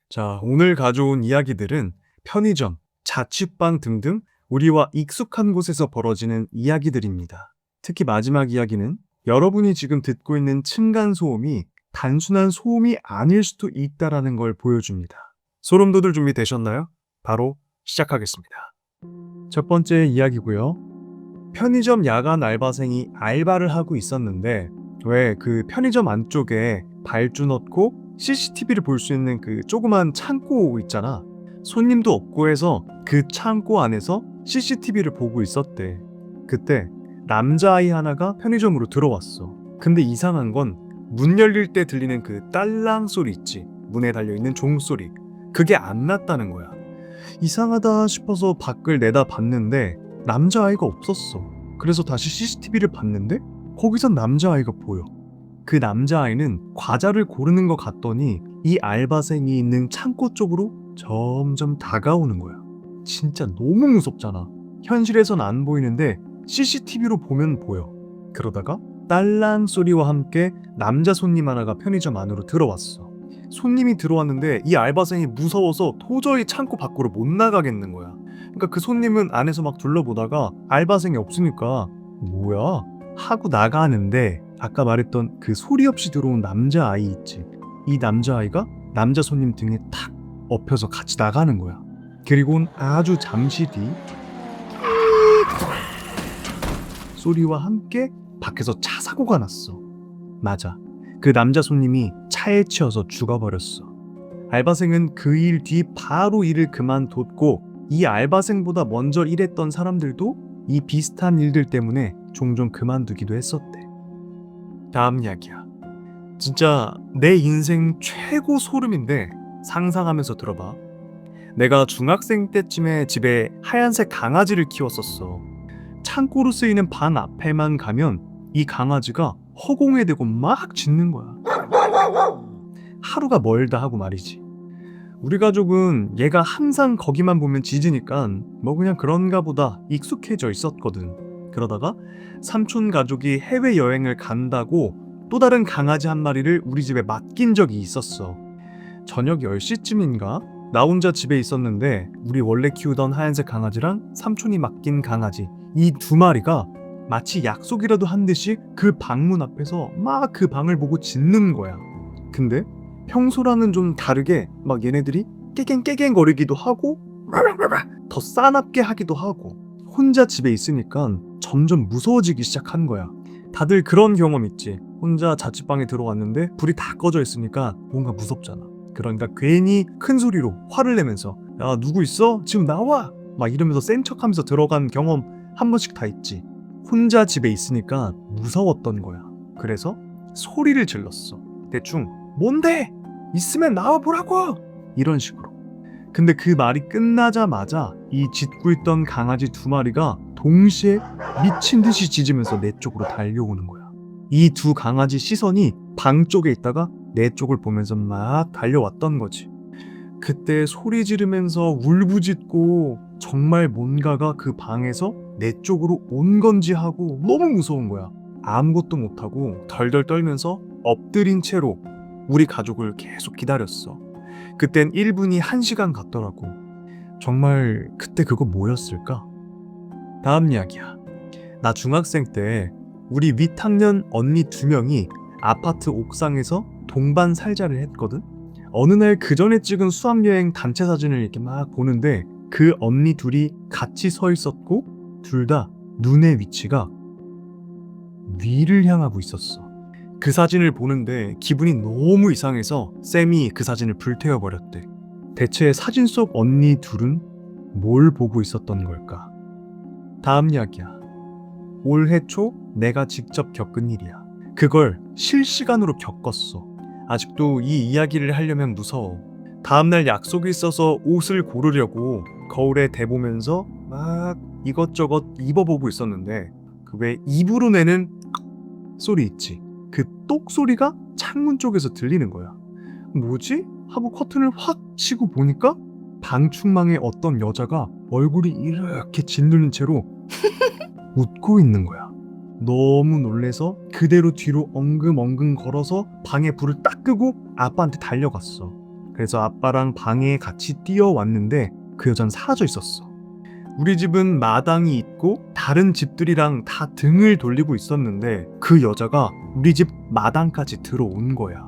자, 오늘 가져온 이야기들은 편의점, 자취방 등등 우리와 익숙한 곳에서 벌어지는 이야기들입니다. 특히 마지막 이야기는 여러분이 지금 듣고 있는 층간소음이 단순한 소음이 아닐 수도 있다라는 걸 보여줍니다. 소름 돋을 준비 되셨나요? 바로 시작하겠습니다. 첫 번째 이야기고요. 편의점 야간 알바생이 알바를 하고 있었는데 왜 그 편의점 안쪽에 발주 넣고 CCTV를 볼 수 있는 그 조그만 창고 있잖아. 손님도 없고 해서 그 창고 안에서 CCTV를 보고 있었대. 그때 남자아이 하나가 편의점으로 들어왔어. 근데 이상한 건 문 열릴 때 들리는 그 딸랑 소리 있지. 문에 달려있는 종소리. 그게 안 났다는 거야. 이상하다 싶어서 밖을 내다봤는데 남자아이가 없었어. 그래서 다시 CCTV를 봤는데 거기선 남자아이가 보여. 그 남자아이는 과자를 고르는 것 같더니 이 알바생이 있는 창고 쪽으로 점점 다가오는 거야. 진짜 너무 무섭잖아. 현실에선 안 보이는데 CCTV로 보면 보여. 그러다가 딸랑 소리와 함께 남자 손님 하나가 편의점 안으로 들어왔어. 손님이 들어왔는데 이 알바생이 무서워서 도저히 창고 밖으로 못 나가겠는 거야. 그러니까 그 손님은 안에서 막 둘러보다가 알바생이 없으니까 뭐야? 하고 나가는데 아까 말했던 그 소리 없이 들어온 남자아이 있지. 이 남자아이가 남자 손님 등에 탁 엎혀서 같이 나가는 거야. 그리고는 아주 잠시 뒤 소리와 함께 밖에서 차 사고가 났어. 맞아. 그 남자 손님이 차에 치여서 죽어버렸어. 알바생은 그 일 뒤 바로 일을 그만뒀고 이 알바생보다 먼저 일했던 사람들도 이 비슷한 일들 때문에 종종 그만두기도 했었대. 다음 이야기야. 진짜 내 인생 최고 소름인데 상상하면서 들어봐. 내가 중학생 때쯤에 집에 하얀색 강아지를 키웠었어. 창고로 쓰이는 방 앞에만 가면 이 강아지가 허공에 대고 막 짖는 거야. 하루가 멀다 하고 말이지. 우리 가족은 얘가 항상 거기만 보면 짖으니까 뭐 그냥 그런가 보다 익숙해져 있었거든. 그러다가 삼촌 가족이 해외여행을 간다고 또 다른 강아지 한 마리를 우리 집에 맡긴 적이 있었어. 저녁 10시쯤인가? 나 혼자 집에 있었는데 우리 원래 키우던 하얀색 강아지랑 삼촌이 맡긴 강아지 이 두 마리가 마치 약속이라도 한 듯이 그 방문 앞에서 막 그 방을 보고 짖는 거야. 근데 평소랑은 좀 다르게 막 얘네들이 깨갱깨갱 거리기도 하고 더 싸납게 하기도 하고 혼자 집에 있으니까 점점 무서워지기 시작한 거야. 다들 그런 경험 있지. 혼자 자취방에 들어왔는데 불이 다 꺼져 있으니까 뭔가 무섭잖아. 그러니까 괜히 큰 소리로 화를 내면서 야 누구 있어? 지금 나와! 막 이러면서 센 척하면서 들어간 경험 한 번씩 다 있지. 혼자 집에 있으니까 무서웠던 거야. 그래서 소리를 질렀어. 대충 뭔데? 있으면 나와보라고! 이런 식으로. 근데 그 말이 끝나자마자 이 짖고 있던 강아지 두 마리가 동시에 미친 듯이 짖으면서 내 쪽으로 달려오는 거야. 이 두 강아지 시선이 방 쪽에 있다가 내 쪽을 보면서 막 달려왔던 거지. 그때 소리 지르면서 울부짖고 정말 뭔가가 그 방에서 내 쪽으로 온 건지 하고 너무 무서운 거야. 아무것도 못하고 덜덜 떨면서 엎드린 채로 우리 가족을 계속 기다렸어. 그땐 1분이 1시간 같더라고. 정말 그때 그거 뭐였을까? 다음 이야기야. 나 중학생 때 우리 윗학년 언니 2명이 아파트 옥상에서 동반 살자를 했거든? 어느 날 그 전에 찍은 수학여행 단체 사진을 이렇게 막 보는데 그 언니 둘이 같이 서 있었고 둘 다 눈의 위치가 위를 향하고 있었어. 그 사진을 보는데 기분이 너무 이상해서 쌤이 그 사진을 불태워버렸대. 대체 사진 속 언니 둘은 뭘 보고 있었던 걸까? 다음 이야기야. 올해 초 내가 직접 겪은 일이야. 그걸 실시간으로 겪었어. 아직도 이 이야기를 하려면 무서워. 다음날 약속이 있어서 옷을 고르려고 거울에 대보면서 막 이것저것 입어보고 있었는데 그 왜 입으로 내는 소리 있지? 그 똑 소리가 창문 쪽에서 들리는 거야. 뭐지? 하고 커튼을 확 치고 보니까 방충망에 어떤 여자가 얼굴이 이렇게 짓누른 채로 웃고 있는 거야. 너무 놀래서 그대로 뒤로 엉금엉금 걸어서 방에 불을 딱 끄고 아빠한테 달려갔어. 그래서 아빠랑 방에 같이 뛰어왔는데 그 여잔 사라져 있었어. 우리 집은 마당이 있고 다른 집들이랑 다 등을 돌리고 있었는데 그 여자가 우리 집 마당까지 들어온 거야.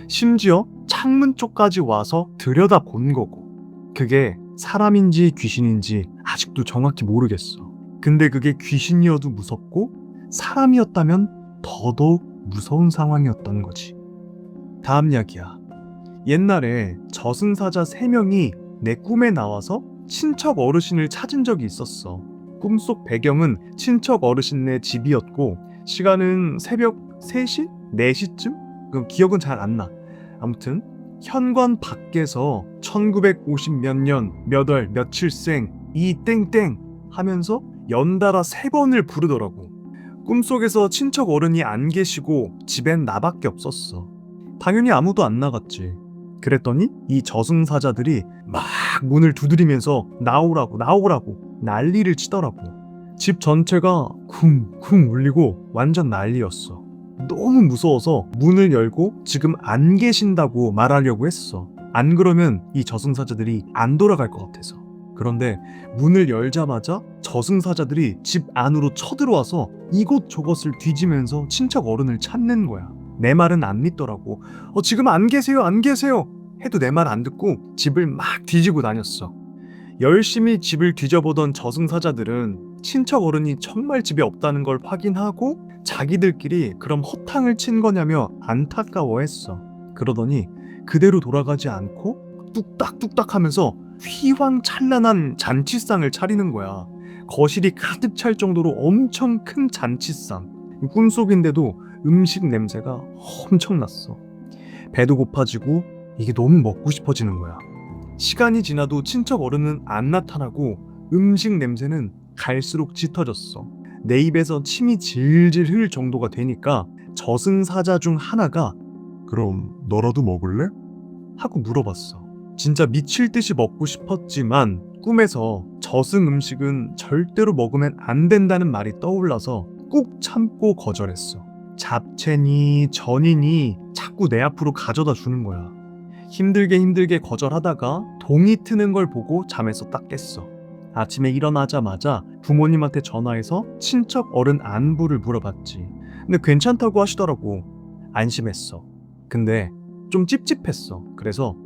심지어 창문 쪽까지 와서 들여다본 거고. 그게 사람인지 귀신인지 아직도 정확히 모르겠어. 근데 그게 귀신이어도 무섭고 사람이었다면 더더욱 무서운 상황이었던 거지. 다음 이야기야. 옛날에 저승사자 3명이 내 꿈에 나와서 친척 어르신을 찾은 적이 있었어. 꿈속 배경은 친척 어르신네 집이었고 시간은 새벽 3시? 4시쯤? 그 기억은 잘 안 나. 아무튼 현관 밖에서 1950 몇 년 몇 월 며칠생 이 땡땡 하면서 연달아 3번을 부르더라고. 꿈속에서 친척 어른이 안 계시고 집엔 나밖에 없었어. 당연히 아무도 안 나갔지. 그랬더니 이 저승사자들이 막 문을 두드리면서 나오라고 난리를 치더라고. 집 전체가 쿵쿵 울리고 완전 난리였어. 너무 무서워서 문을 열고 지금 안 계신다고 말하려고 했어. 안 그러면 이 저승사자들이 안 돌아갈 것 같아서. 그런데 문을 열자마자 저승사자들이 집 안으로 쳐들어와서 이곳저곳을 뒤지면서 친척 어른을 찾는 거야. 내 말은 안 믿더라고. 지금 안 계세요 해도 내 말 안 듣고 집을 막 뒤지고 다녔어. 열심히 집을 뒤져보던 저승사자들은 친척 어른이 정말 집에 없다는 걸 확인하고 자기들끼리 그럼 허탕을 친 거냐며 안타까워했어. 그러더니 그대로 돌아가지 않고 뚝딱뚝딱 하면서 휘황찬란한 잔치상을 차리는 거야. 거실이 가득 찰 정도로 엄청 큰 잔치상. 꿈속인데도 음식 냄새가 엄청났어. 배도 고파지고 이게 너무 먹고 싶어지는 거야. 시간이 지나도 친척 어른은 안 나타나고 음식 냄새는 갈수록 짙어졌어. 내 입에서 침이 질질 흐를 정도가 되니까 저승사자 중 하나가 그럼 너라도 먹을래? 하고 물어봤어. 진짜 미칠 듯이 먹고 싶었지만 꿈에서 저승 음식은 절대로 먹으면 안 된다는 말이 떠올라서 꾹 참고 거절했어. 잡채니 전이니 자꾸 내 앞으로 가져다 주는 거야. 힘들게 거절하다가 동이 트는 걸 보고 잠에서 딱 깼어. 아침에 일어나자마자 부모님한테 전화해서 친척 어른 안부를 물어봤지. 근데 괜찮다고 하시더라고. 안심했어. 근데 좀 찝찝했어. 그래서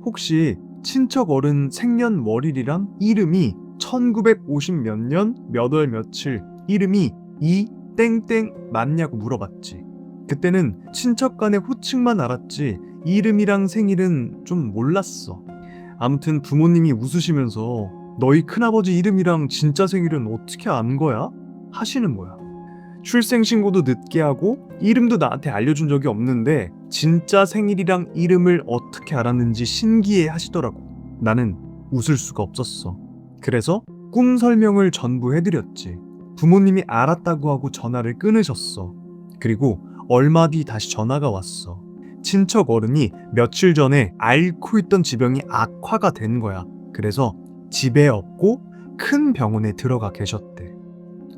혹시 친척 어른 생년월일이랑 이름이 1950 몇 년 몇 월 며칠 이름이 이 땡땡 맞냐고 물어봤지. 그때는 친척 간의 호칭만 알았지 이름이랑 생일은 좀 몰랐어. 아무튼 부모님이 웃으시면서 너희 큰아버지 이름이랑 진짜 생일은 어떻게 안 거야? 하시는 거야. 출생신고도 늦게 하고 이름도 나한테 알려준 적이 없는데 진짜 생일이랑 이름을 어떻게 알았는지 신기해 하시더라고. 나는 웃을 수가 없었어. 그래서 꿈 설명을 전부 해드렸지. 부모님이 알았다고 하고 전화를 끊으셨어. 그리고 얼마 뒤 다시 전화가 왔어. 친척 어른이 며칠 전에 앓고 있던 지병이 악화가 된 거야. 그래서 집에 없고 큰 병원에 들어가 계셨대.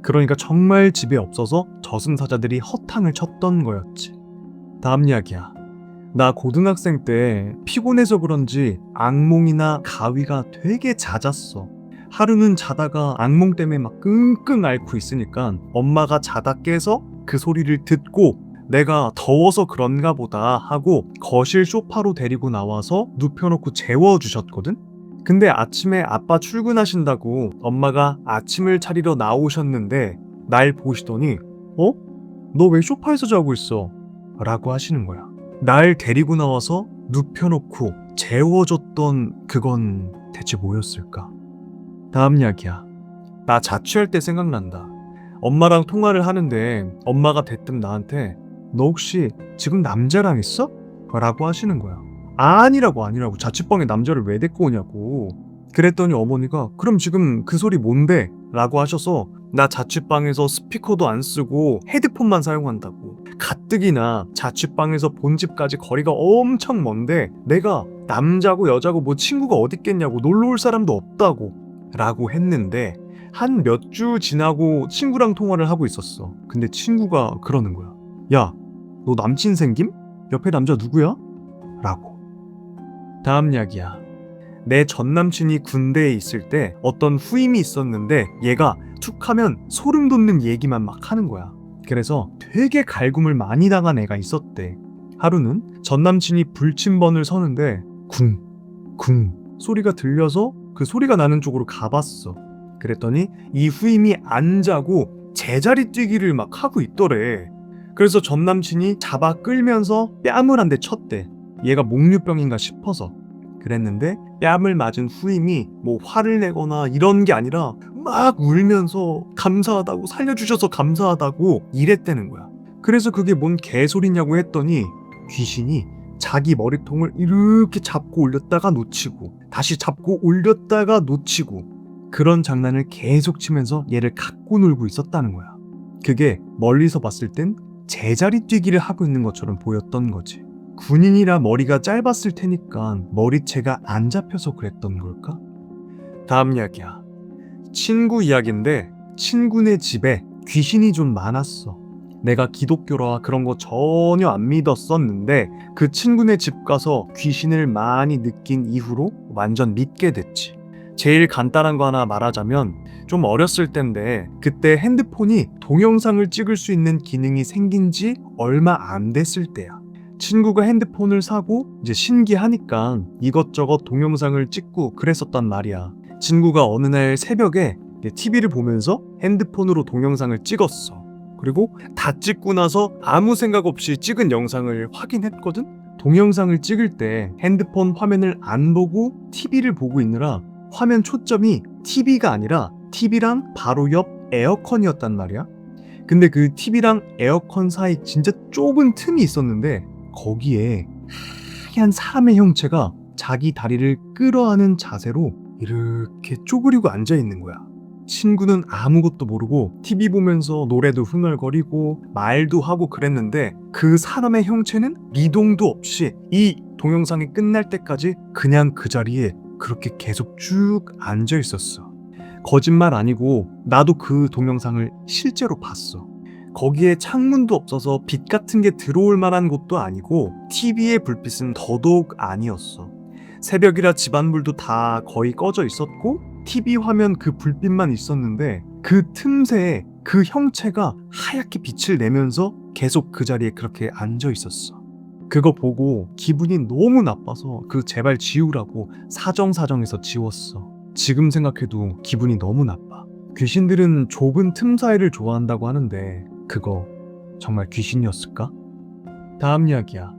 그러니까 정말 집에 없어서 저승사자들이 허탕을 쳤던 거였지. 다음 이야기야. 나 고등학생 때 피곤해서 그런지 악몽이나 가위가 되게 잦았어. 하루는 자다가 악몽 때문에 막 끙끙 앓고 있으니까 엄마가 자다 깨서 그 소리를 듣고 내가 더워서 그런가 보다 하고 거실 소파로 데리고 나와서 눕혀놓고 재워주셨거든? 근데 아침에 아빠 출근하신다고 엄마가 아침을 차리러 나오셨는데 날 보시더니 너 왜 소파에서 자고 있어? 라고 하시는 거야. 날 데리고 나와서 눕혀놓고 재워줬던 그건 대체 뭐였을까? 다음 이야기야. 나 자취할 때 생각난다. 엄마랑 통화를 하는데 엄마가 대뜸 나한테 너 혹시 지금 남자랑 있어? 라고 하시는 거야. 아니라고 자취방에 남자를 왜 데리고 오냐고. 그랬더니 어머니가 그럼 지금 그 소리 뭔데? 라고 하셔서 나 자취방에서 스피커도 안 쓰고 헤드폰만 사용한다고. 가뜩이나 자취방에서 본집까지 거리가 엄청 먼데 내가 남자고 여자고 뭐 친구가 어딨겠냐고 놀러 올 사람도 없다고 라고 했는데 한 몇 주 지나고 친구랑 통화를 하고 있었어. 근데 친구가 그러는 거야. 야, 너 남친 생김? 옆에 남자 누구야? 라고. 다음 이야기야. 내 전남친이 군대에 있을 때 어떤 후임이 있었는데 얘가 툭 하면 소름 돋는 얘기만 막 하는 거야. 그래서 되게 갈굼을 많이 당한 애가 있었대. 하루는 전남친이 불침번을 서는데 쿵쿵 소리가 들려서 그 소리가 나는 쪽으로 가봤어. 그랬더니 이 후임이 안 자고 제자리 뛰기를 막 하고 있더래. 그래서 전남친이 잡아 끌면서 뺨을 한 대 쳤대. 얘가 목류병인가 싶어서. 그랬는데 뺨을 맞은 후임이 뭐 화를 내거나 이런 게 아니라 막 울면서 감사하다고, 살려주셔서 감사하다고 이랬다는 거야. 그래서 그게 뭔 개소리냐고 했더니 귀신이 자기 머리통을 이렇게 잡고 올렸다가 놓치고 다시 잡고 올렸다가 놓치고 그런 장난을 계속 치면서 얘를 갖고 놀고 있었다는 거야. 그게 멀리서 봤을 땐 제자리 뛰기를 하고 있는 것처럼 보였던 거지. 군인이라 머리가 짧았을 테니까 머리채가 안 잡혀서 그랬던 걸까? 다음 이야기야. 친구 이야기인데 친구네 집에 귀신이 좀 많았어. 내가 기독교라 그런 거 전혀 안 믿었었는데 그 친구네 집 가서 귀신을 많이 느낀 이후로 완전 믿게 됐지. 제일 간단한 거 하나 말하자면 좀 어렸을 때인데 그때 핸드폰이 동영상을 찍을 수 있는 기능이 생긴 지 얼마 안 됐을 때야. 친구가 핸드폰을 사고 이제 신기하니까 이것저것 동영상을 찍고 그랬었단 말이야. 친구가 어느 날 새벽에 TV를 보면서 핸드폰으로 동영상을 찍었어. 그리고 다 찍고 나서 아무 생각 없이 찍은 영상을 확인했거든? 동영상을 찍을 때 핸드폰 화면을 안 보고 TV를 보고 있느라 화면 초점이 TV가 아니라 TV랑 바로 옆 에어컨이었단 말이야. 근데 그 TV랑 에어컨 사이 진짜 좁은 틈이 있었는데 거기에 하얀 사람의 형체가 자기 다리를 끌어안은 자세로 이렇게 쪼그리고 앉아 있는 거야. 친구는 아무것도 모르고 TV 보면서 노래도 흥얼거리고 말도 하고 그랬는데 그 사람의 형체는 미동도 없이 이 동영상이 끝날 때까지 그냥 그 자리에 그렇게 계속 쭉 앉아 있었어. 거짓말 아니고 나도 그 동영상을 실제로 봤어. 거기에 창문도 없어서 빛 같은 게 들어올 만한 곳도 아니고 TV의 불빛은 더더욱 아니었어. 새벽이라 집안불도 다 거의 꺼져 있었고 TV 화면 그 불빛만 있었는데 그 틈새에 그 형체가 하얗게 빛을 내면서 계속 그 자리에 그렇게 앉아 있었어. 그거 보고 기분이 너무 나빠서 그 제발 지우라고 사정사정해서 지웠어. 지금 생각해도 기분이 너무 나빠. 귀신들은 좁은 틈 사이를 좋아한다고 하는데 그거 정말 귀신이었을까? 다음 이야기야.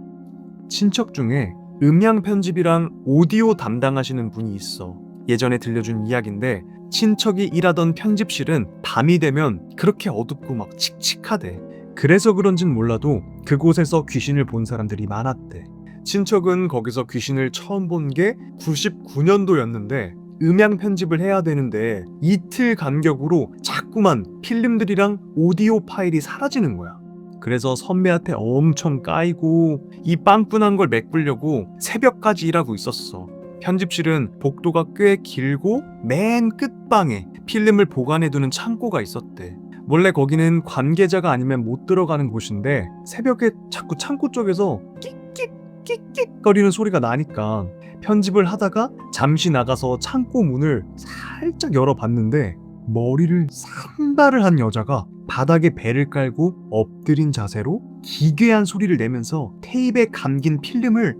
친척 중에 음향 편집이랑 오디오 담당하시는 분이 있어. 예전에 들려준 이야기인데 친척이 일하던 편집실은 밤이 되면 그렇게 어둡고 막 칙칙하대. 그래서 그런진 몰라도 그곳에서 귀신을 본 사람들이 많았대. 친척은 거기서 귀신을 처음 본 게 99년도였는데 음향 편집을 해야 되는데 이틀 간격으로 자꾸만 필름들이랑 오디오 파일이 사라지는 거야. 그래서 선배한테 엄청 까이고 이 빵꾸난 걸 메꾸려고 새벽까지 일하고 있었어. 편집실은 복도가 꽤 길고 맨 끝방에 필름을 보관해두는 창고가 있었대. 원래 거기는 관계자가 아니면 못 들어가는 곳인데 새벽에 자꾸 창고 쪽에서 끽끽 거리는 소리가 나니까 편집을 하다가 잠시 나가서 창고 문을 살짝 열어봤는데 머리를 산발을 한 여자가 바닥에 배를 깔고 엎드린 자세로 기괴한 소리를 내면서 테이프에 감긴 필름을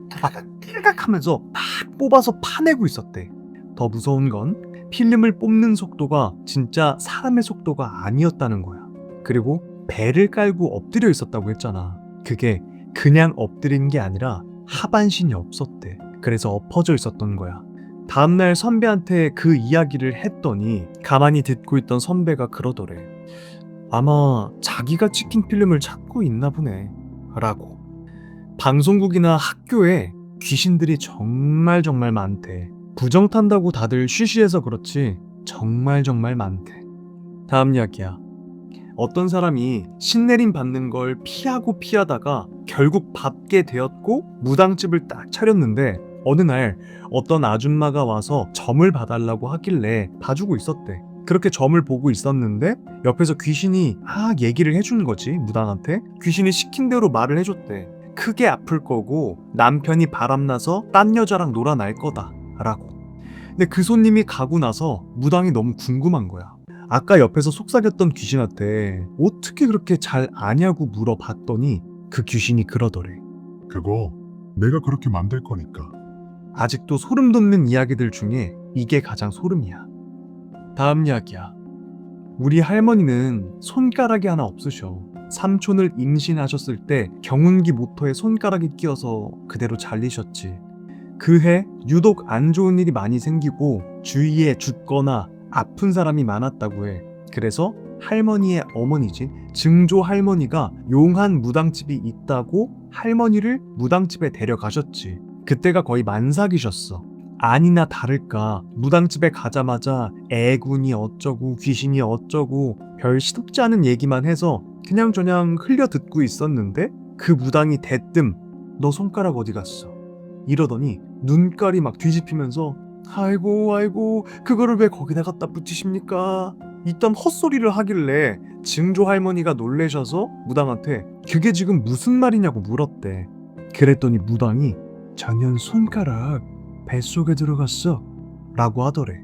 띠깍 하면서 막 뽑아서 파내고 있었대. 더 무서운 건 필름을 뽑는 속도가 진짜 사람의 속도가 아니었다는 거야. 그리고 배를 깔고 엎드려 있었다고 했잖아. 그게 그냥 엎드린 게 아니라 하반신이 없었대. 그래서 엎어져 있었던 거야. 다음날 선배한테 그 이야기를 했더니 가만히 듣고 있던 선배가 그러더래. 아마 자기가 찍힌 필름을 찾고 있나 보네 라고. 방송국이나 학교에 귀신들이 정말 많대. 부정 탄다고 다들 쉬쉬해서 그렇지 정말 많대. 다음 이야기야. 어떤 사람이 신내림 받는 걸 피하다가 결국 받게 되었고 무당집을 딱 차렸는데 어느 날 어떤 아줌마가 와서 점을 봐달라고 하길래 봐주고 있었대. 그렇게 점을 보고 있었는데 옆에서 귀신이 막 얘기를 해주는 거지. 무당한테 귀신이 시킨 대로 말을 해줬대. 크게 아플 거고 남편이 바람나서 딴 여자랑 놀아날 거다 라고. 근데 그 손님이 가고 나서 무당이 너무 궁금한 거야. 아까 옆에서 속삭였던 귀신한테 어떻게 그렇게 잘 아냐고 물어봤더니 그 귀신이 그러더래. 그거 내가 그렇게 만들 거니까. 아직도 소름 돋는 이야기들 중에 이게 가장 소름이야. 다음 이야기야. 우리 할머니는 손가락이 하나 없으셔. 삼촌을 임신하셨을 때 경운기 모터에 손가락이 끼어서 그대로 잘리셨지. 그 해 유독 안 좋은 일이 많이 생기고 주위에 죽거나 아픈 사람이 많았다고 해. 그래서 할머니의 어머니지, 증조 할머니가 용한 무당집이 있다고 할머니를 무당집에 데려가셨지. 그때가 거의 만삭이셨어. 아니나 다를까 무당집에 가자마자 애군이 어쩌고 귀신이 어쩌고 별 시덥지 않은 얘기만 해서 그냥저냥 흘려 듣고 있었는데 그 무당이 대뜸 너 손가락 어디 갔어? 이러더니 눈깔이 막 뒤집히면서 아이고 그거를 왜 거기다 갖다 붙이십니까? 이딴 헛소리를 하길래 증조 할머니가 놀래셔서 무당한테 그게 지금 무슨 말이냐고 물었대. 그랬더니 무당이 전년 손가락 뱃속에 들어갔어 라고 하더래.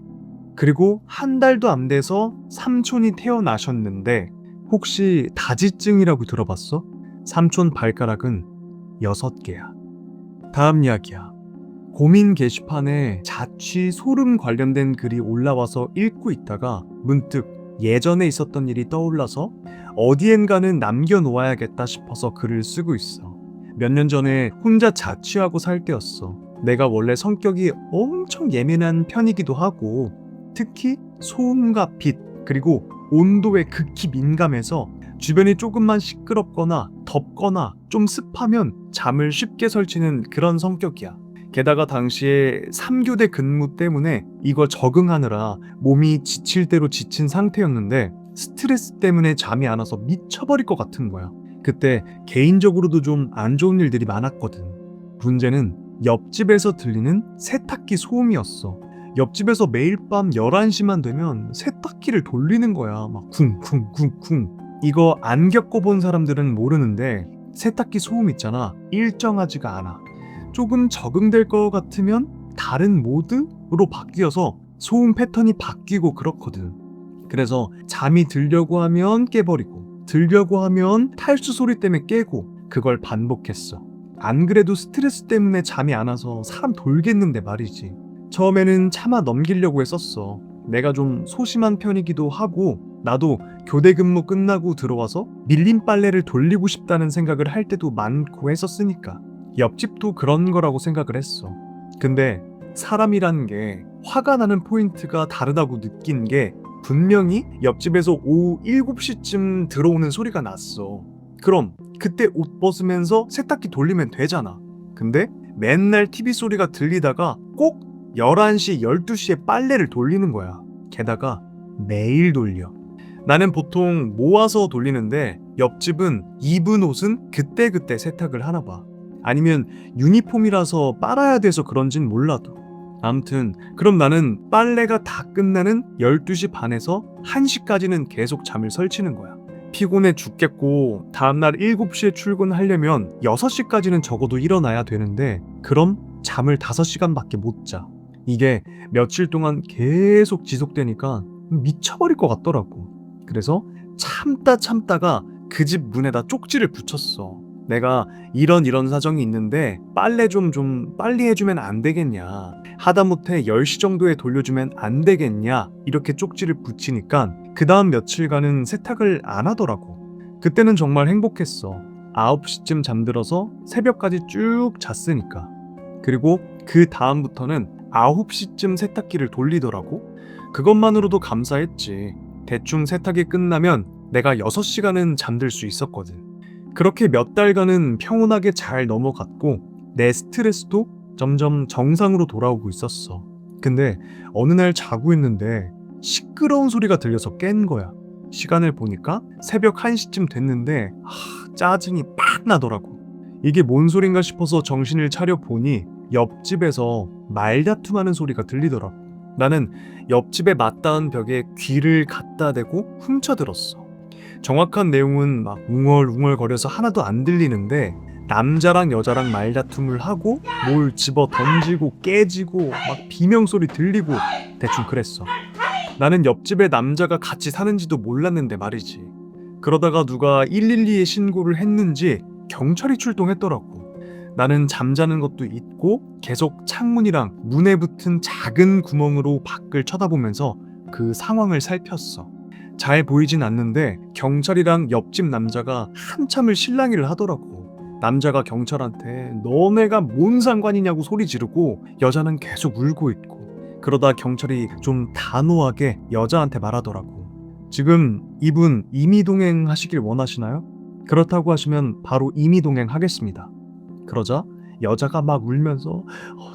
그리고 한 달도 안 돼서 삼촌이 태어나셨는데 혹시 다지증이라고 들어봤어? 삼촌 발가락은 6개야. 다음 이야기야. 고민 게시판에 자취 소름 관련된 글이 올라와서 읽고 있다가 문득 예전에 있었던 일이 떠올라서 어디엔가는 남겨놓아야겠다 싶어서 글을 쓰고 있어. 몇 년 전에 혼자 자취하고 살 때였어. 내가 원래 성격이 엄청 예민한 편이기도 하고 특히 소음과 빛 그리고 온도에 극히 민감해서 주변이 조금만 시끄럽거나 덥거나 좀 습하면 잠을 쉽게 설치는 그런 성격이야. 게다가 당시에 3교대 근무 때문에 이거 적응하느라 몸이 지칠 대로 지친 상태였는데 스트레스 때문에 잠이 안 와서 미쳐버릴 것 같은 거야. 그때 개인적으로도 좀 안 좋은 일들이 많았거든. 문제는 옆집에서 들리는 세탁기 소음이었어. 옆집에서 매일 밤 11시만 되면 세탁기를 돌리는 거야. 막 쿵쿵쿵쿵. 이거 안 겪어본 사람들은 모르는데 세탁기 소음 있잖아. 일정하지가 않아. 조금 적응될 것 같으면 다른 모드로 바뀌어서 소음 패턴이 바뀌고 그렇거든. 그래서 잠이 들려고 하면 깨버리고 들려고 하면 탈수 소리 때문에 깨고 그걸 반복했어. 안 그래도 스트레스 때문에 잠이 안 와서 사람 돌겠는데 말이지. 처음에는 참아 넘기려고 했었어. 내가 좀 소심한 편이기도 하고 나도 교대 근무 끝나고 들어와서 밀린 빨래를 돌리고 싶다는 생각을 할 때도 많고 했었으니까 옆집도 그런 거라고 생각을 했어. 근데 사람이라는 게 화가 나는 포인트가 다르다고 느낀 게 분명히 옆집에서 오후 7시쯤 들어오는 소리가 났어. 그럼 그때 옷 벗으면서 세탁기 돌리면 되잖아. 근데 맨날 TV 소리가 들리다가 꼭 11시, 12시에 빨래를 돌리는 거야. 게다가 매일 돌려. 나는 보통 모아서 돌리는데 옆집은 입은 옷은 그때그때 세탁을 하나 봐. 아니면 유니폼이라서 빨아야 돼서 그런진 몰라도. 아무튼 그럼 나는 빨래가 다 끝나는 12시 반에서 1시까지는 계속 잠을 설치는 거야. 피곤해 죽겠고 다음날 7시에 출근하려면 6시까지는 적어도 일어나야 되는데 그럼 잠을 5시간밖에 못 자. 이게 며칠 동안 계속 지속되니까 미쳐버릴 것 같더라고. 그래서 참다가 그 집 문에다 쪽지를 붙였어. 내가 이런 사정이 있는데 빨래 좀 빨리 해주면 안 되겠냐. 하다못해 10시 정도에 돌려주면 안 되겠냐. 이렇게 쪽지를 붙이니까 그 다음 며칠간은 세탁을 안 하더라고. 그때는 정말 행복했어. 9시쯤 잠들어서 새벽까지 쭉 잤으니까. 그리고 그 다음부터는 9시쯤 세탁기를 돌리더라고. 그것만으로도 감사했지. 대충 세탁이 끝나면 내가 6시간은 잠들 수 있었거든. 그렇게 몇 달간은 평온하게 잘 넘어갔고 내 스트레스도 점점 정상으로 돌아오고 있었어. 근데 어느 날 자고 있는데 시끄러운 소리가 들려서 깬 거야. 시간을 보니까 새벽 1시쯤 됐는데 짜증이 팍 나더라고. 이게 뭔 소린가 싶어서 정신을 차려 보니 옆집에서 말다툼하는 소리가 들리더라고. 나는 옆집에 맞닿은 벽에 귀를 갖다 대고 훔쳐들었어. 정확한 내용은 막 웅얼웅얼거려서 하나도 안 들리는데 남자랑 여자랑 말다툼을 하고 뭘 집어 던지고 깨지고 막 비명소리 들리고 대충 그랬어. 나는 옆집에 남자가 같이 사는지도 몰랐는데 말이지. 그러다가 누가 112에 신고를 했는지 경찰이 출동했더라고. 나는 잠자는 것도 잊고 계속 창문이랑 문에 붙은 작은 구멍으로 밖을 쳐다보면서 그 상황을 살폈어. 잘 보이진 않는데 경찰이랑 옆집 남자가 한참을 실랑이를 하더라고. 남자가 경찰한테 너네가 뭔 상관이냐고 소리 지르고 여자는 계속 울고 있고. 그러다 경찰이 좀 단호하게 여자한테 말하더라고. 지금 이분 임의동행 하시길 원하시나요? 그렇다고 하시면 바로 임의동행 하겠습니다. 그러자 여자가 막 울면서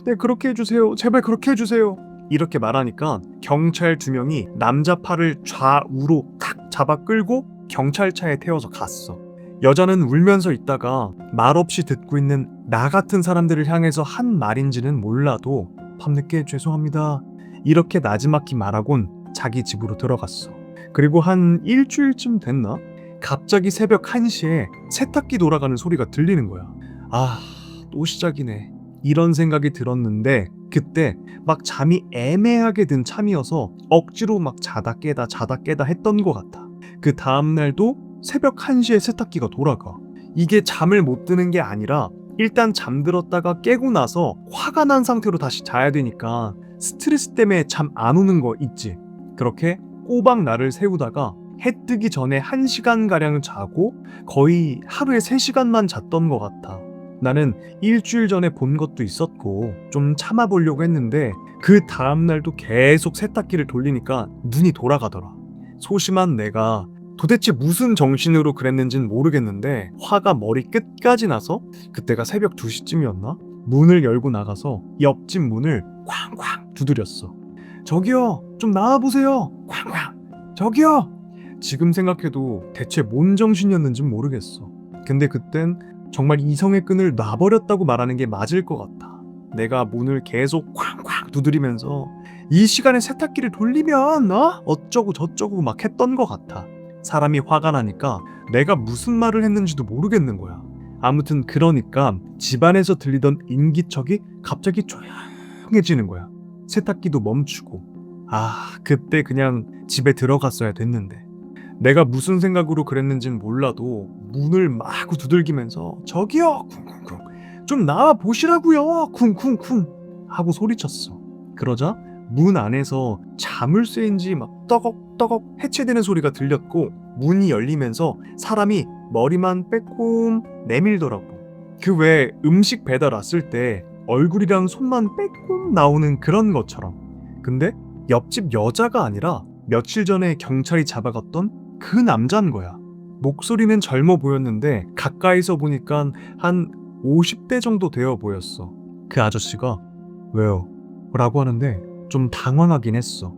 네 그렇게 해주세요. 제발 그렇게 해주세요. 이렇게 말하니까 경찰 2명이 남자 팔을 좌우로 탁 잡아 끌고 경찰차에 태워서 갔어. 여자는 울면서 있다가 말없이 듣고 있는 나 같은 사람들을 향해서 한 말인지는 몰라도 밤늦게 죄송합니다 이렇게 나지막히 말하곤 자기 집으로 들어갔어. 그리고 한 일주일쯤 됐나? 갑자기 새벽 1시에 세탁기 돌아가는 소리가 들리는 거야. 아, 또 시작이네. 이런 생각이 들었는데 그때 막 잠이 애매하게 든 참이어서 억지로 막 자다 깨다 했던 것 같아. 그 다음날도 새벽 1시에 세탁기가 돌아가. 이게 잠을 못 드는 게 아니라 일단 잠들었다가 깨고 나서 화가 난 상태로 다시 자야 되니까 스트레스 때문에 잠 안 오는 거 있지. 그렇게 꼬박 나를 세우다가 해 뜨기 전에 1시간가량 자고 거의 하루에 3시간만 잤던 것 같아. 나는 일주일 전에 본 것도 있었고 좀 참아보려고 했는데 그 다음날도 계속 세탁기를 돌리니까 눈이 돌아가더라. 소심한 내가 도대체 무슨 정신으로 그랬는진 모르겠는데 화가 머리 끝까지 나서 그때가 새벽 2시쯤이었나? 문을 열고 나가서 옆집 문을 쾅쾅 두드렸어. 저기요, 좀 나와보세요. 쾅쾅. 저기요. 지금 생각해도 대체 뭔 정신이었는진 모르겠어. 근데 그땐 정말 이성의 끈을 놔버렸다고 말하는 게 맞을 것 같아. 내가 문을 계속 쾅쾅 두드리면서 이 시간에 세탁기를 돌리면 어쩌고 저쩌고 막 했던 것 같아. 사람이 화가 나니까 내가 무슨 말을 했는지도 모르겠는 거야. 아무튼 그러니까 집안에서 들리던 인기척이 갑자기 조용해지는 거야. 세탁기도 멈추고. 아, 그때 그냥 집에 들어갔어야 됐는데. 내가 무슨 생각으로 그랬는진 몰라도 문을 마구 두들기면서 저기요 쿵쿵쿵 좀 나와 보시라고요 쿵쿵쿵 하고 소리쳤어. 그러자 문 안에서 자물쇠인지 막 떠걱떠걱 해체되는 소리가 들렸고 문이 열리면서 사람이 머리만 빼꼼 내밀더라고. 그 외 음식 배달 왔을 때 얼굴이랑 손만 빼꼼 나오는 그런 것처럼. 근데 옆집 여자가 아니라 며칠 전에 경찰이 잡아갔던 그 남자인 거야. 목소리는 젊어 보였는데 가까이서 보니까 한 50대 정도 되어 보였어. 그 아저씨가 왜요? 라고 하는데 좀 당황하긴 했어.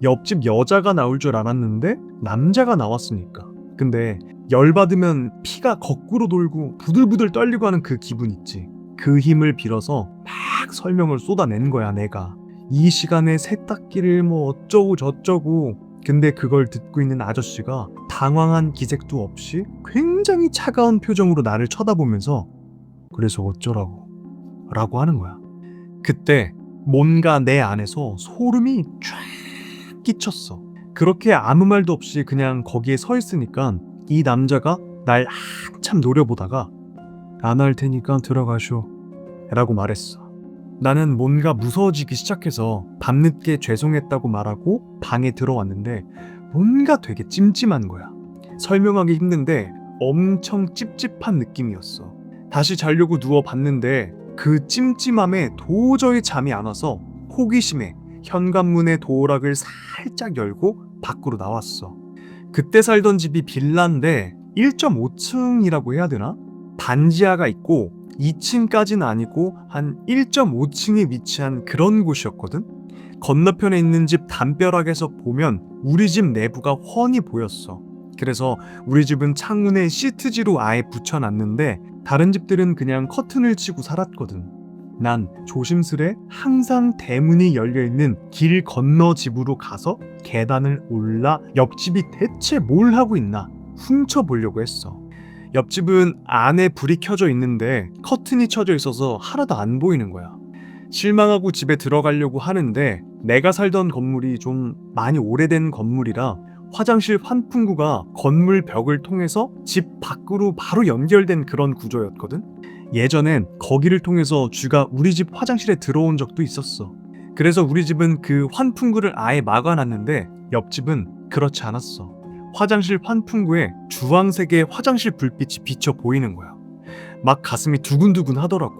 옆집 여자가 나올 줄 알았는데 남자가 나왔으니까. 근데 열받으면 피가 거꾸로 돌고 부들부들 떨리고 하는 그 기분 있지. 그 힘을 빌어서 막 설명을 쏟아낸 거야 내가. 이 시간에 세탁기를 뭐 어쩌고 저쩌고. 근데 그걸 듣고 있는 아저씨가 당황한 기색도 없이 굉장히 차가운 표정으로 나를 쳐다보면서 그래서 어쩌라고 라고 하는 거야. 그때 뭔가 내 안에서 소름이 쫙 끼쳤어. 그렇게 아무 말도 없이 그냥 거기에 서 있으니까 이 남자가 날 한참 노려보다가 안 할 테니까 들어가쇼 라고 말했어. 나는 뭔가 무서워지기 시작해서 밤늦게 죄송했다고 말하고 방에 들어왔는데 뭔가 되게 찜찜한 거야. 설명하기 힘든데 엄청 찝찝한 느낌이었어. 다시 자려고 누워봤는데 그 찜찜함에 도저히 잠이 안 와서 호기심에 현관문의 도어락을 살짝 열고 밖으로 나왔어. 그때 살던 집이 빌라인데 1.5층이라고 해야 되나? 반지하가 있고 2층까지는 아니고 한 1.5층에 위치한 그런 곳이었거든. 건너편에 있는 집 담벼락에서 보면 우리 집 내부가 훤히 보였어. 그래서 우리 집은 창문에 시트지로 아예 붙여놨는데 다른 집들은 그냥 커튼을 치고 살았거든. 난 조심스레 항상 대문이 열려있는 길 건너 집으로 가서 계단을 올라 옆집이 대체 뭘 하고 있나 훔쳐보려고 했어. 옆집은 안에 불이 켜져 있는데 커튼이 쳐져 있어서 하나도 안 보이는 거야. 실망하고 집에 들어가려고 하는데 내가 살던 건물이 좀 많이 오래된 건물이라 화장실 환풍구가 건물 벽을 통해서 집 밖으로 바로 연결된 그런 구조였거든. 예전엔 거기를 통해서 쥐가 우리 집 화장실에 들어온 적도 있었어. 그래서 우리 집은 그 환풍구를 아예 막아놨는데 옆집은 그렇지 않았어. 화장실 환풍구에 주황색의 화장실 불빛이 비쳐 보이는 거야. 막 가슴이 두근두근 하더라고.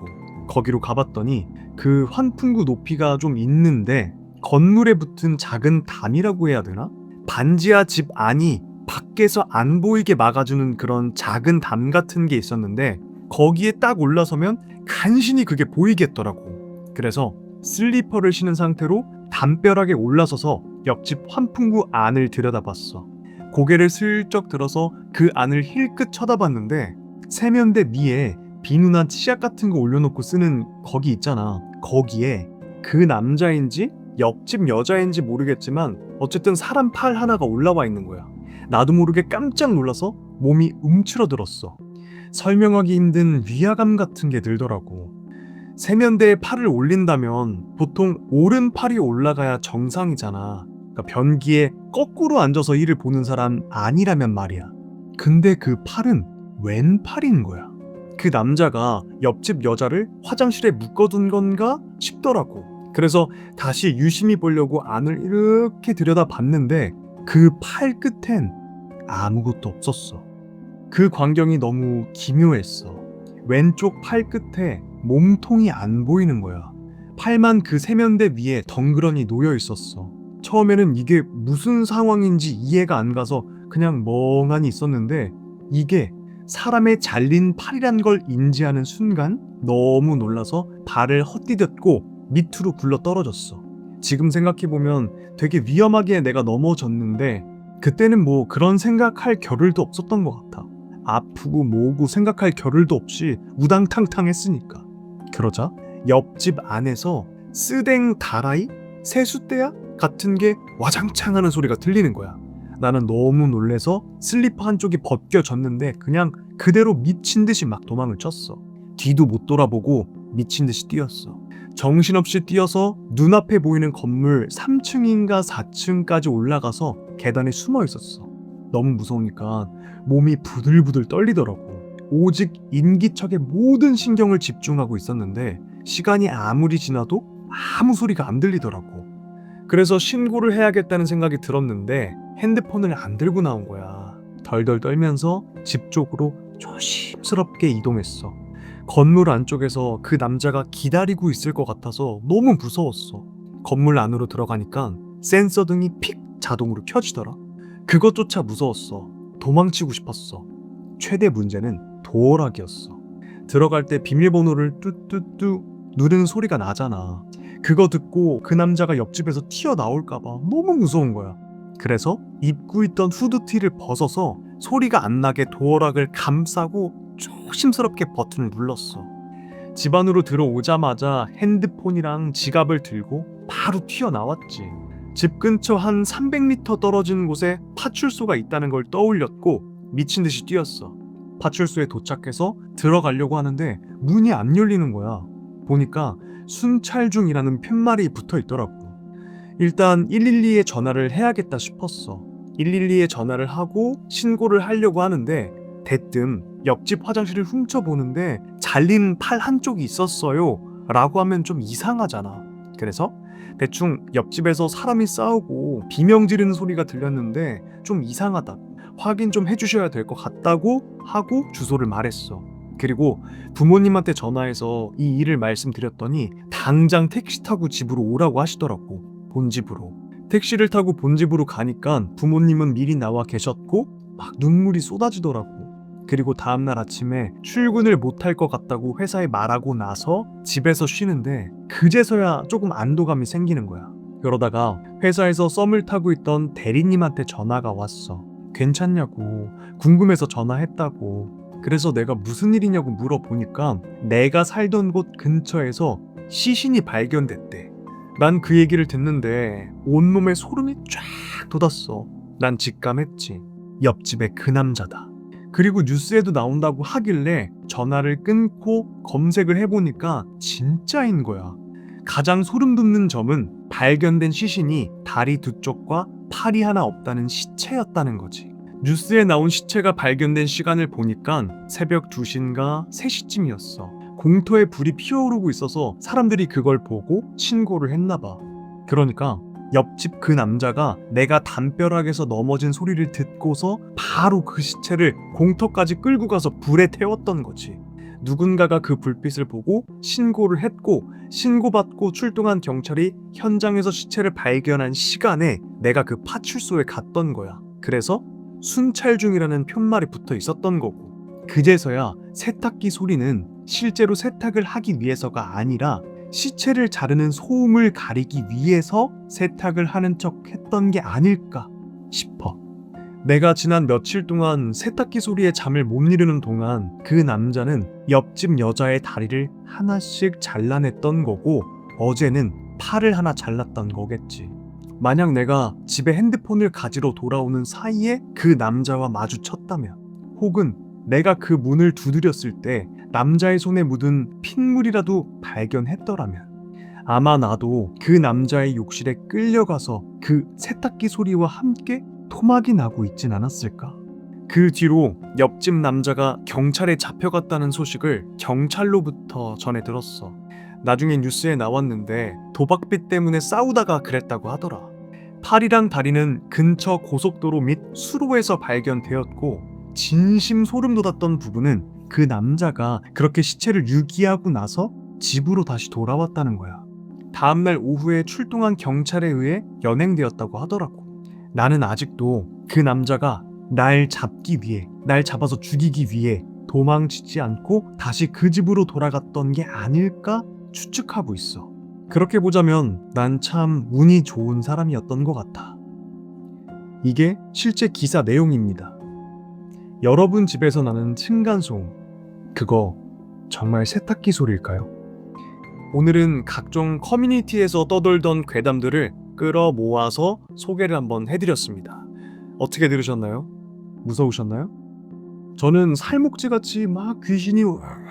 거기로 가봤더니 그 환풍구 높이가 좀 있는데 건물에 붙은 작은 담이라고 해야 되나? 반지하 집 안이 밖에서 안 보이게 막아주는 그런 작은 담 같은 게 있었는데 거기에 딱 올라서면 간신히 그게 보이겠더라고. 그래서 슬리퍼를 신은 상태로 담벼락에 올라서서 옆집 환풍구 안을 들여다봤어. 고개를 슬쩍 들어서 그 안을 힐끗 쳐다봤는데 세면대 위에 비누나 치약 같은 거 올려놓고 쓰는 거기 있잖아. 거기에 그 남자인지 옆집 여자인지 모르겠지만 어쨌든 사람 팔 하나가 올라와 있는 거야. 나도 모르게 깜짝 놀라서 몸이 움츠러들었어. 설명하기 힘든 위화감 같은 게 들더라고. 세면대에 팔을 올린다면 보통 오른팔이 올라가야 정상이잖아. 그러니까 변기에 거꾸로 앉아서 일을 보는 사람 아니라면 말이야. 근데 그 팔은 왼팔인 거야. 그 남자가 옆집 여자를 화장실에 묶어둔 건가 싶더라고. 그래서 다시 유심히 보려고 안을 이렇게 들여다봤는데 그 팔 끝엔 아무것도 없었어. 그 광경이 너무 기묘했어. 왼쪽 팔 끝에 몸통이 안 보이는 거야. 팔만 그 세면대 위에 덩그러니 놓여 있었어. 처음에는 이게 무슨 상황인지 이해가 안 가서 그냥 멍하니 있었는데 이게 사람의 잘린 팔이란 걸 인지하는 순간 너무 놀라서 발을 헛디뎠고 밑으로 굴러 떨어졌어. 지금 생각해보면 되게 위험하게 내가 넘어졌는데 그때는 뭐 그런 생각할 겨를도 없었던 것 같아. 아프고 뭐고 생각할 겨를도 없이 우당탕탕했으니까. 그러자 옆집 안에서 쓰댕 다라이? 세숫대야? 같은 게 와장창 하는 소리가 들리는 거야. 나는 너무 놀래서 슬리퍼 한쪽이 벗겨졌는데 그냥 그대로 미친 듯이 막 도망을 쳤어. 뒤도 못 돌아보고 미친 듯이 뛰었어. 정신없이 뛰어서 눈앞에 보이는 건물 3층인가 4층까지 올라가서 계단에 숨어 있었어. 너무 무서우니까 몸이 부들부들 떨리더라고. 오직 인기척에 모든 신경을 집중하고 있었는데 시간이 아무리 지나도 아무 소리가 안 들리더라고. 그래서 신고를 해야겠다는 생각이 들었는데 핸드폰을 안 들고 나온 거야. 덜덜 떨면서 집 쪽으로 조심스럽게 이동했어. 건물 안쪽에서 그 남자가 기다리고 있을 것 같아서 너무 무서웠어. 건물 안으로 들어가니까 센서 등이 픽 자동으로 켜지더라. 그것조차 무서웠어. 도망치고 싶었어. 최대 문제는 도어락이었어. 들어갈 때 비밀번호를 뚜뚜뚜 누르는 소리가 나잖아. 그거 듣고 그 남자가 옆집에서 튀어나올까봐 너무 무서운 거야. 그래서 입고 있던 후드티를 벗어서 소리가 안 나게 도어락을 감싸고 조심스럽게 버튼을 눌렀어. 집 안으로 들어오자마자 핸드폰이랑 지갑을 들고 바로 튀어나왔지. 집 근처 한 300m 떨어진 곳에 파출소가 있다는 걸 떠올렸고 미친 듯이 뛰었어. 파출소에 도착해서 들어가려고 하는데 문이 안 열리는 거야. 보니까 순찰 중이라는 팻말이 붙어 있더라고. 일단 112에 전화를 해야겠다 싶었어. 112에 전화를 하고 신고를 하려고 하는데 대뜸 옆집 화장실을 훔쳐보는데 잘린 팔 한쪽이 있었어요 라고 하면 좀 이상하잖아. 그래서 대충 옆집에서 사람이 싸우고 비명 지르는 소리가 들렸는데 좀 이상하다, 확인 좀 해주셔야 될 것 같다고 하고 주소를 말했어. 그리고 부모님한테 전화해서 이 일을 말씀드렸더니 당장 택시 타고 집으로 오라고 하시더라고. 본집으로. 택시를 타고 본집으로 가니까 부모님은 미리 나와 계셨고 막 눈물이 쏟아지더라고. 그리고 다음날 아침에 출근을 못할 것 같다고 회사에 말하고 나서 집에서 쉬는데 그제서야 조금 안도감이 생기는 거야. 그러다가 회사에서 썸을 타고 있던 대리님한테 전화가 왔어. 괜찮냐고, 궁금해서 전화했다고. 그래서 내가 무슨 일이냐고 물어보니까 내가 살던 곳 근처에서 시신이 발견됐대. 난 그 얘기를 듣는데 온몸에 소름이 쫙 돋았어. 난 직감했지. 옆집의 그 남자다. 그리고 뉴스에도 나온다고 하길래 전화를 끊고 검색을 해보니까 진짜인 거야. 가장 소름 돋는 점은 발견된 시신이 다리 두 쪽과 팔이 하나 없다는 시체였다는 거지. 뉴스에 나온 시체가 발견된 시간을 보니까 새벽 2시인가 3시쯤이었어. 공터에 불이 피어오르고 있어서 사람들이 그걸 보고 신고를 했나 봐. 그러니까 옆집 그 남자가 내가 담벼락에서 넘어진 소리를 듣고서 바로 그 시체를 공터까지 끌고 가서 불에 태웠던 거지. 누군가가 그 불빛을 보고 신고를 했고, 신고받고 출동한 경찰이 현장에서 시체를 발견한 시간에 내가 그 파출소에 갔던 거야. 그래서 순찰 중이라는 편말이 붙어 있었던 거고, 그제서야 세탁기 소리는 실제로 세탁을 하기 위해서가 아니라 시체를 자르는 소음을 가리기 위해서 세탁을 하는 척 했던 게 아닐까 싶어. 내가 지난 며칠 동안 세탁기 소리에 잠을 못 이루는 동안 그 남자는 옆집 여자의 다리를 하나씩 잘라냈던 거고, 어제는 팔을 하나 잘랐던 거겠지. 만약 내가 집에 핸드폰을 가지러 돌아오는 사이에 그 남자와 마주쳤다면, 혹은 내가 그 문을 두드렸을 때 남자의 손에 묻은 핏물이라도 발견했더라면, 아마 나도 그 남자의 욕실에 끌려가서 그 세탁기 소리와 함께 토막이 나고 있진 않았을까? 그 뒤로 옆집 남자가 경찰에 잡혀갔다는 소식을 경찰로부터 전해 들었어. 나중에 뉴스에 나왔는데 도박빚 때문에 싸우다가 그랬다고 하더라. 팔이랑 다리는 근처 고속도로 및 수로에서 발견되었고, 진심 소름 돋았던 부분은 그 남자가 그렇게 시체를 유기하고 나서 집으로 다시 돌아왔다는 거야. 다음날 오후에 출동한 경찰에 의해 연행되었다고 하더라고. 나는 아직도 그 남자가 날 잡기 위해, 날 잡아서 죽이기 위해 도망치지 않고 다시 그 집으로 돌아갔던 게 아닐까 추측하고 있어. 그렇게 보자면 난 참 운이 좋은 사람이었던 것 같아. 이게 실제 기사 내용입니다. 여러분 집에서 나는 층간소음, 그거 정말 세탁기 소리일까요? 오늘은 각종 커뮤니티에서 떠돌던 괴담들을 끌어 모아서 소개를 한번 해드렸습니다. 어떻게 들으셨나요? 무서우셨나요? 저는 살목지같이 막 귀신이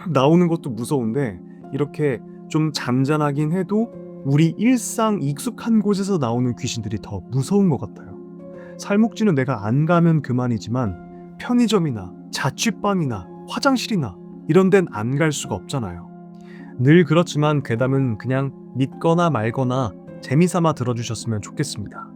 나오는 것도 무서운데, 이렇게 좀 잔잔하긴 해도 우리 일상 익숙한 곳에서 나오는 귀신들이 더 무서운 것 같아요. 살목지는 내가 안 가면 그만이지만 편의점이나 자취방이나 화장실이나 이런 데는 안 갈 수가 없잖아요. 늘 그렇지만 괴담은 그냥 믿거나 말거나 재미삼아 들어주셨으면 좋겠습니다.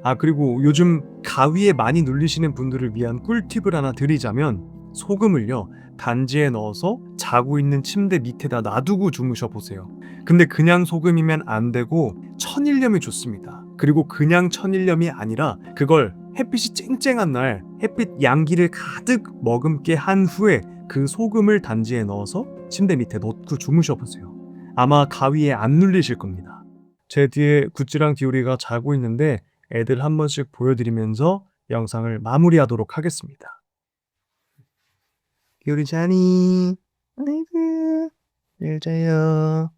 아, 그리고 요즘 가위에 많이 눌리시는 분들을 위한 꿀팁을 하나 드리자면, 소금을요 단지에 넣어서 자고 있는 침대 밑에다 놔두고 주무셔 보세요. 근데 그냥 소금이면 안 되고 천일염이 좋습니다. 그리고 그냥 천일염이 아니라 그걸 햇빛이 쨍쨍한 날 햇빛 양기를 가득 머금게 한 후에 그 소금을 단지에 넣어서 침대 밑에 넣고 주무셔 보세요. 아마 가위에 안 눌리실 겁니다. 제 뒤에 구찌랑 디오리가 자고 있는데 애들 한 번씩 보여드리면서 영상을 마무리하도록 하겠습니다. 디오리 자니? 아이고, 잘 자요.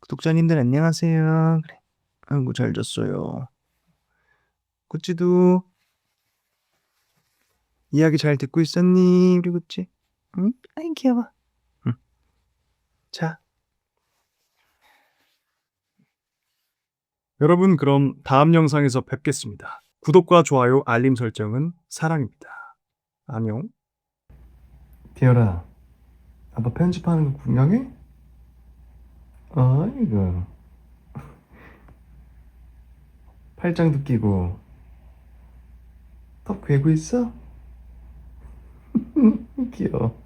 구독자님들 안녕하세요. 그래. 아이고, 잘 잤어요. 구찌도 이야기 잘 듣고 있었니, 우리 구찌? 응? 아이 귀여워. 응. 자. 여러분, 그럼 다음 영상에서 뵙겠습니다. 구독과 좋아요, 알림 설정은 사랑입니다. 안녕. 디오라, 아빠 편집하는 거 구경해? 아이고. 팔짱도 끼고 턱 괴고 있어? 귀여워.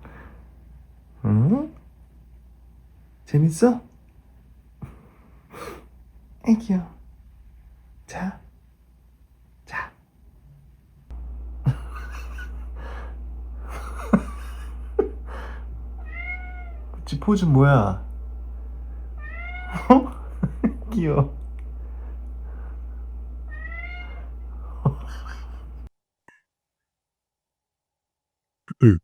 응? 재밌어? ai 귀여워. 자. 자. 구찌 포즈 뭐야? 귀여워. 으